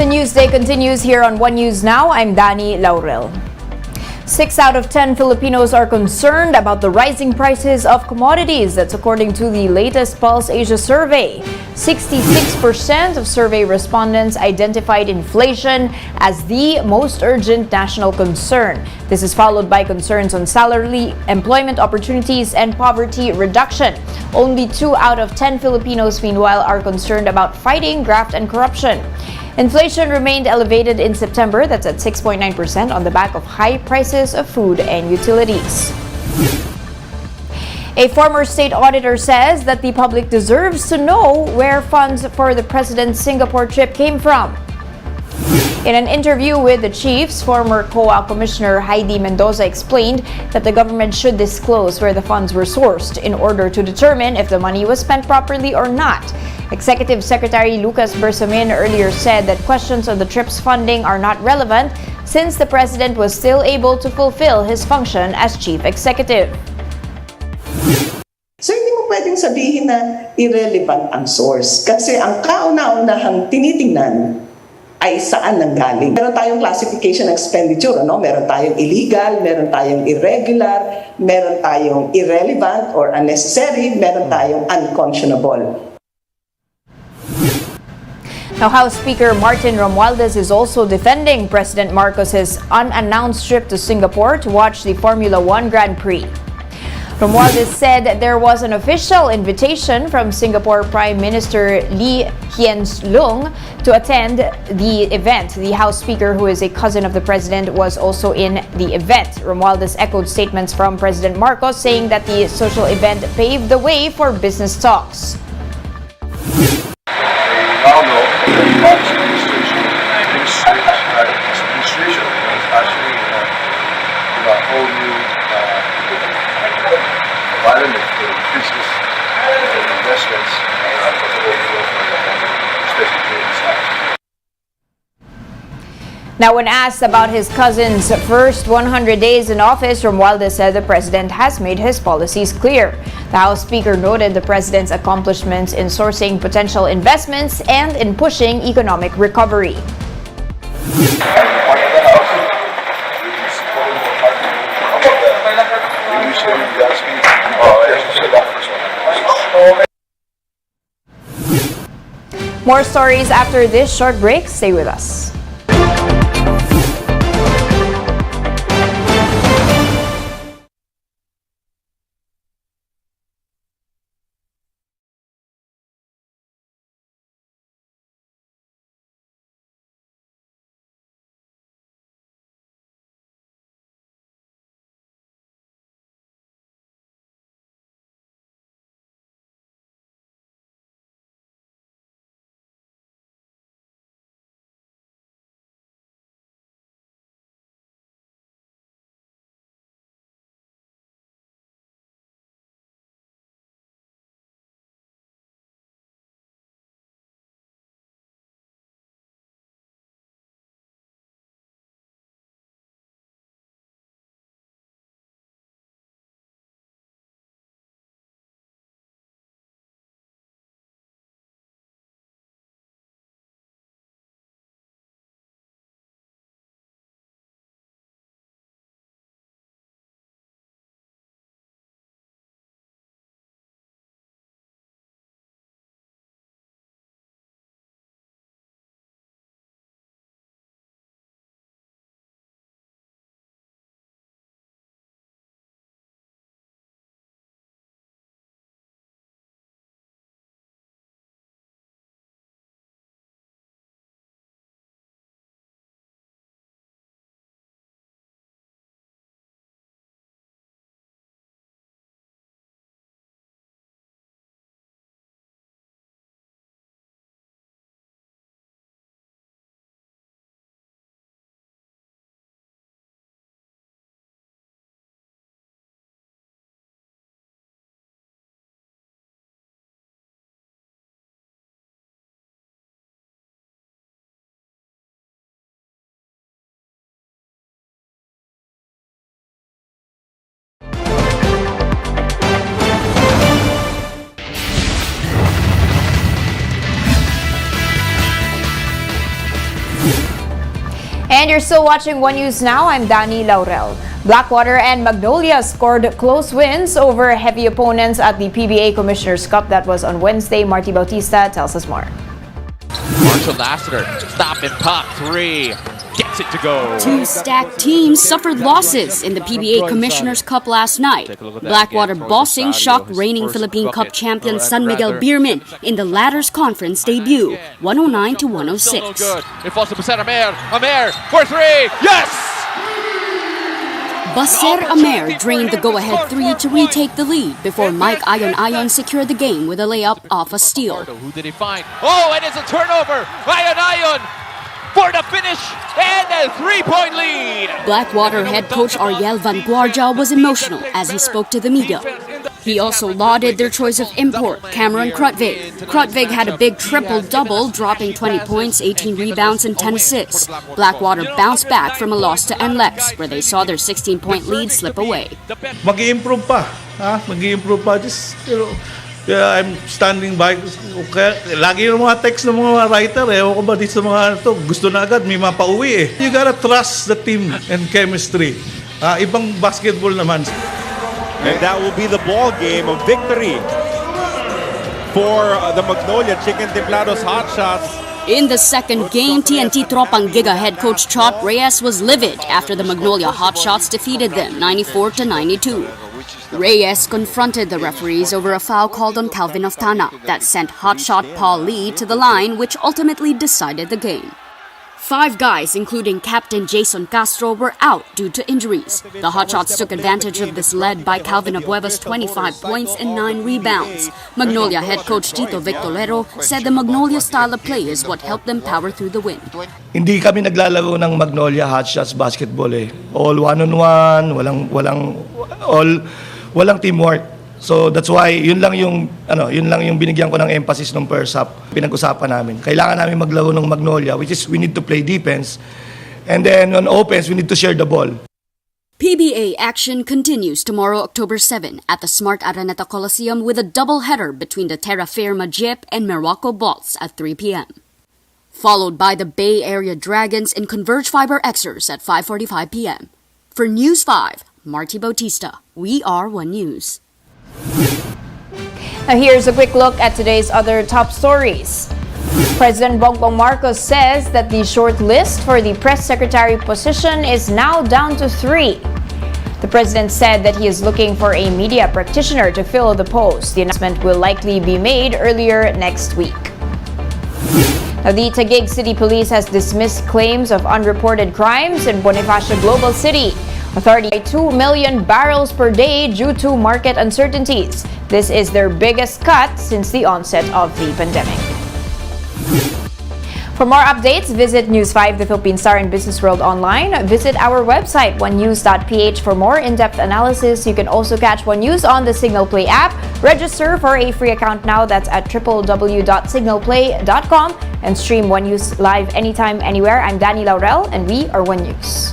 The Newsday continues here on One News Now. I'm Dani Laurel. 6 out of 10 Filipinos are concerned about the rising prices of commodities. That's according to the latest Pulse Asia survey. 66% of survey respondents identified inflation as the most urgent national concern. This is followed by concerns on salary, employment opportunities, and poverty reduction. Only 2 out of 10 Filipinos, meanwhile, are concerned about fighting graft and corruption. Inflation remained elevated in September, that's at 6.9% on the back of high prices of food and utilities. A former state auditor says that the public deserves to know where funds for the president's Singapore trip came from. In an interview with the Chiefs, former COA Commissioner Heidi Mendoza explained that the government should disclose where the funds were sourced in order to determine if the money was spent properly or not. Executive Secretary Lucas Bersamin earlier said that questions on the trip's funding are not relevant since the president was still able to fulfill his function as chief executive. So hindi mo pwedeng sabihin na irrelevant ang source kasi ang kauna-unahang tinitingnan ay saan nanggaling. Meron tayong classification expenditure, ano? Meron tayong illegal, meron tayong irregular, meron tayong irrelevant or unnecessary, meron tayong unconscionable. Now, House Speaker Martin Romualdez is also defending President Marcos's unannounced trip to Singapore to watch the Formula One Grand Prix. Romualdez said that there was an official invitation from Singapore Prime Minister Lee Hsien Loong to attend the event. The House Speaker, who is a cousin of the president, was also in the event. Romualdez echoed statements from President Marcos saying that the social event paved the way for business talks. Environment for business and investments for the whole world, especially here in the South. Now, when asked about his cousin's first 100 days in office, Romualdez said the president has made his policies clear. The House Speaker noted the president's accomplishments in sourcing potential investments and in pushing economic recovery. More stories after this short break. Stay with us. And you're still watching One News Now. I'm Dani Laurel. Blackwater and Magnolia scored close wins over heavy opponents at the PBA Commissioner's Cup that was on Wednesday. Marty Bautista tells us more. Marshall Lassiter, stop and pop three, gets it to go. Two stacked teams suffered losses in the PBA Commissioner's Cup last night. Blackwater bossing shocked reigning Philippine Cup champion San Miguel Beermen in the latter's conference debut, 109 to 106. It falls to Baser Amer for three, yes! Baser Amer drained the go-ahead three to retake the lead before Mike Ayon secured the game with a layup off a steal. Who did he find? Oh, and it's a turnover! Ayon for the finish and a three-point lead! Blackwater head coach Ariel Van Guardia was emotional as he spoke to the media. He also lauded their choice of import, Cameron Krutvig. Krutvig had a big triple-double, dropping 20 points, 18 rebounds, and 10 assists. Blackwater bounced back from a loss to NLEX, where they saw their 16-point lead slip away. Mag-i-improve pa. Mag-i-improve pa. Just, I'm standing by. Okay. Lagi yung mga text ng mga writer, ewan ko ba dito sa mga ito, gusto na agad, may mapauwi eh. You gotta trust the team and chemistry. Ibang basketball naman. And that will be the ball game of victory for the Magnolia Chicken Templados Hot Shots. In the second game, TNT Tropang Giga head coach Chot Reyes was livid after the Magnolia Hot Shots defeated them 94 to 92. Reyes confronted the referees over a foul called on Calvin Oftana that sent hotshot Paul Lee to the line, which ultimately decided the game. 5 guys, including captain Jason Castro, were out due to injuries. The Hotshots took advantage of this, led by Calvin Abueva's 25 points and 9 rebounds. Magnolia head coach Tito Victorero said the Magnolia style of play is what helped them power through the win. Hindi kami naglalaro ng Magnolia Hotshots basketball eh. All one-on-one, walang teamwork. So that's why yun lang yung binigyan ko ng emphasis ng first half. Pinag-usapan namin. Kailangan namin maglaro ng Magnolia, which is we need to play defense. And then on offense, we need to share the ball. PBA action continues tomorrow, October 7, at the Smart Araneta Coliseum with a doubleheader between the Terra Firma Jeep and Morocco Bolts at 3 p.m. Followed by the Bay Area Dragons and Converge Fiber Xers at 5:45 p.m. For News 5, Marty Bautista. We are One News. Now here's a quick look at today's other top stories. President Bongbong Marcos says that the short list for the press secretary position is now down to 3. The president said that he is looking for a media practitioner to fill the post. The announcement will likely be made earlier next week. Now, the Taguig City Police has dismissed claims of unreported crimes in Bonifacio Global City. Authority 2 million barrels per day due to market uncertainties. This is their biggest cut since the onset of the pandemic. For more updates, visit News 5, the Philippine Star and Business World online. Visit our website, onenews.ph, for more in-depth analysis. You can also catch One News on the Signal Play app. Register for a free account now. That's at www.signalplay.com and stream One News live anytime, anywhere. I'm Dani Laurel, and we are One News.